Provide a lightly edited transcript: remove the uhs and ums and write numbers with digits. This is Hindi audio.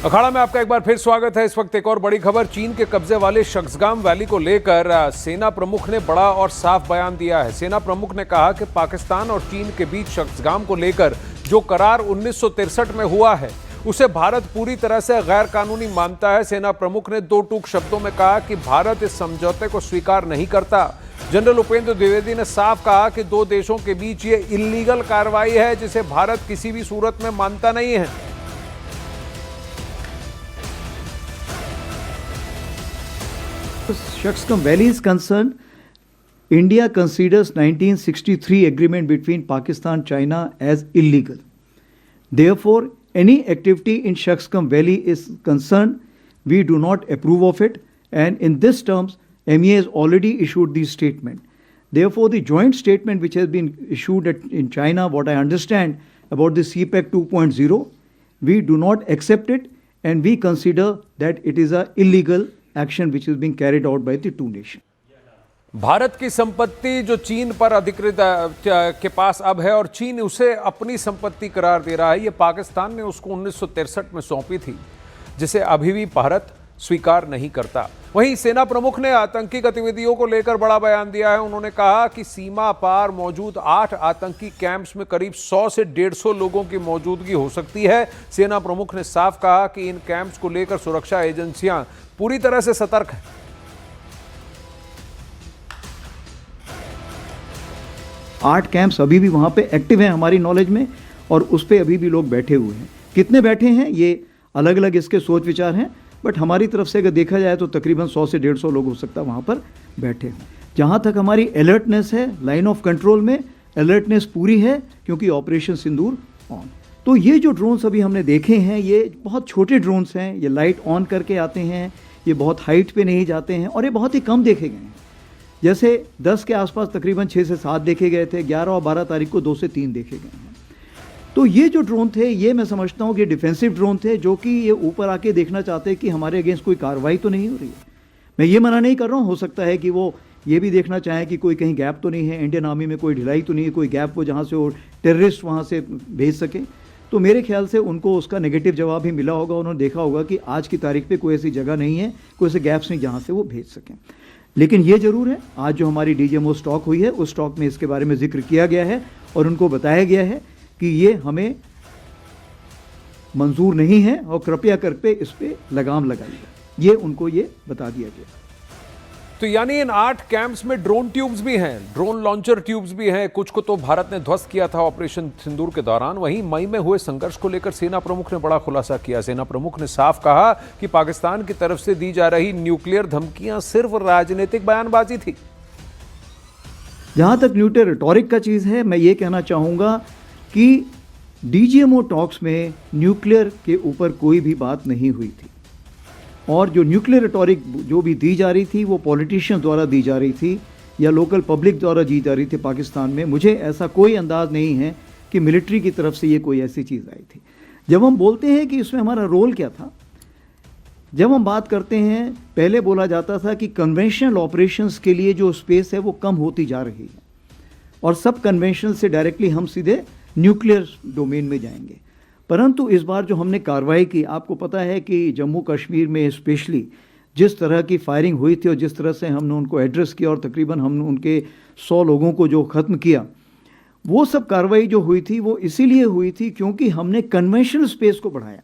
अखाड़ा में आपका एक बार फिर स्वागत है। इस वक्त एक और बड़ी खबर, चीन के कब्जे वाले शक्सगाम वैली को लेकर सेना प्रमुख ने बड़ा और साफ बयान दिया है। सेना प्रमुख ने कहा कि पाकिस्तान और चीन के बीच शक्सगाम को लेकर जो करार 1963 में हुआ है उसे भारत पूरी तरह से गैर कानूनी मानता है। सेना प्रमुख ने दो टूक शब्दों में कहा कि भारत इस समझौते को स्वीकार नहीं करता। जनरल उपेंद्र द्विवेदी ने साफ कहा कि दो देशों के बीच ये इल्लीगल कार्रवाई है जिसे भारत किसी भी सूरत में मानता नहीं है। Shaksgam Valley is concerned, India considers 1963 agreement between Pakistan, China as illegal. Therefore, any activity in Shaksgam Valley is concerned, we do not approve of it. And in this terms, MEA has already issued the statement. Therefore, the joint statement which has been issued in China, what I understand about the CPEC 2.0, we do not accept it, and we consider that it is a illegal action which is being carried out by the two nations. Bharat की संपत्ति जो चीन पर अधिकृत के पास अब है और चीन उसे अपनी संपत्ति करार दे रहा है। ये पाकिस्तान ने उसको 1963 में सौंपी थी जिसे अभी भी भारत स्वीकार नहीं करता। वहीं सेना प्रमुख ने आतंकी गतिविधियों को लेकर बड़ा बयान दिया है। उन्होंने कहा कि सीमा पार मौजूद 8 आतंकी कैंप्स में करीब 100 से 150 लोगों की मौजूदगी हो सकती है। सेना प्रमुख ने साफ कहा कि इन कैंप्स को लेकर सुरक्षा एजेंसियां पूरी तरह से सतर्क हैं। आठ कैंप्स अभी भी वहां पे एक्टिव हैं हमारी नॉलेज में, और उस पे अभी भी लोग बैठे हुए हैं। कितने बैठे हैं ये अलग अलग इसके सोच विचार हैं, बट हमारी तरफ से अगर देखा जाए तो तकरीबन 100 से 150 लोग हो सकता है वहाँ पर बैठे हों। जहाँ तक हमारी अलर्टनेस है, लाइन ऑफ कंट्रोल में अलर्टनेस पूरी है, क्योंकि ऑपरेशन सिंदूर ऑन। तो ये जो ड्रोन्स अभी हमने देखे हैं ये बहुत छोटे ड्रोन्स हैं, ये लाइट ऑन करके आते हैं, ये बहुत हाइट पे नहीं जाते हैं, और ये बहुत ही कम देखे गए हैं। जैसे 10 के आसपास तकरीबन 6 से 7 देखे गए थे, 11 और 12 तारीख को 2 से 3 देखे गए हैं। तो ये जो ड्रोन थे ये मैं समझता हूँ कि डिफेंसिव ड्रोन थे, जो कि ये ऊपर आके देखना चाहते हैं कि हमारे अगेंस्ट कोई कार्रवाई तो नहीं हो रही है। मैं ये मना नहीं कर रहा हूँ, हो सकता है कि वो ये भी देखना चाहें कि कोई कहीं गैप तो नहीं है, इंडियन आर्मी में कोई ढिलाई तो नहीं है, कोई गैप हो जहाँ से वो टेररिस्ट वहाँ से भेज सके। तो मेरे ख्याल से उनको उसका नेगेटिव जवाब ही मिला होगा। उन्होंने देखा होगा कि आज की तारीख पर कोई ऐसी जगह नहीं है, कोई ऐसे गैप्स नहीं जहाँ से वो भेज सकें। लेकिन ये ज़रूर है, आज जो हमारी DGMO स्टॉक हुई है उस स्टॉक में इसके बारे में जिक्र किया गया है और उनको बताया गया है कि ये हमें मंजूर नहीं है और कृपया करके इस पे लगाम लगाइए, ये उनको ये बता दिया गया। तो यानी इन 8 कैंप्स में ड्रोन ट्यूब्स भी हैं, ड्रोन लॉन्चर ट्यूब्स भी हैं। कुछ को तो भारत ने ध्वस्त किया था ऑपरेशन सिंदूर के दौरान। वहीं मई में हुए संघर्ष को लेकर सेना प्रमुख ने बड़ा खुलासा किया। सेना प्रमुख ने साफ कहा कि पाकिस्तान की तरफ से दी जा रही न्यूक्लियर धमकियां सिर्फ राजनीतिक बयानबाजी थी। जहां तक न्यूक्लियर रिटॉरिक का चीज है, मैं ये कहना चाहूंगा कि DGMO टॉक्स में न्यूक्लियर के ऊपर कोई भी बात नहीं हुई थी, और जो न्यूक्लियर रिटॉरिक जो भी दी जा रही थी वो पॉलिटिशियंस द्वारा दी जा रही थी या लोकल पब्लिक द्वारा दी जा रही थी पाकिस्तान में। मुझे ऐसा कोई अंदाज नहीं है कि मिलिट्री की तरफ से ये कोई ऐसी चीज़ आई थी। जब हम बोलते हैं कि इसमें हमारा रोल क्या था, जब हम बात करते हैं, पहले बोला जाता था कि कन्वेंशनल ऑपरेशंस के लिए जो स्पेस है वो कम होती जा रही है और सब कन्वेंशनल से डायरेक्टली हम सीधे न्यूक्लियर डोमेन में जाएंगे। परंतु इस बार जो हमने कार्रवाई की, आपको पता है कि जम्मू कश्मीर में स्पेशली जिस तरह की फायरिंग हुई थी और जिस तरह से हमने उनको एड्रेस किया और तकरीबन हमने उनके 100 लोगों को जो ख़त्म किया, वो सब कार्रवाई जो हुई थी वो इसीलिए हुई थी क्योंकि हमने कन्वेंशनल स्पेस को बढ़ाया।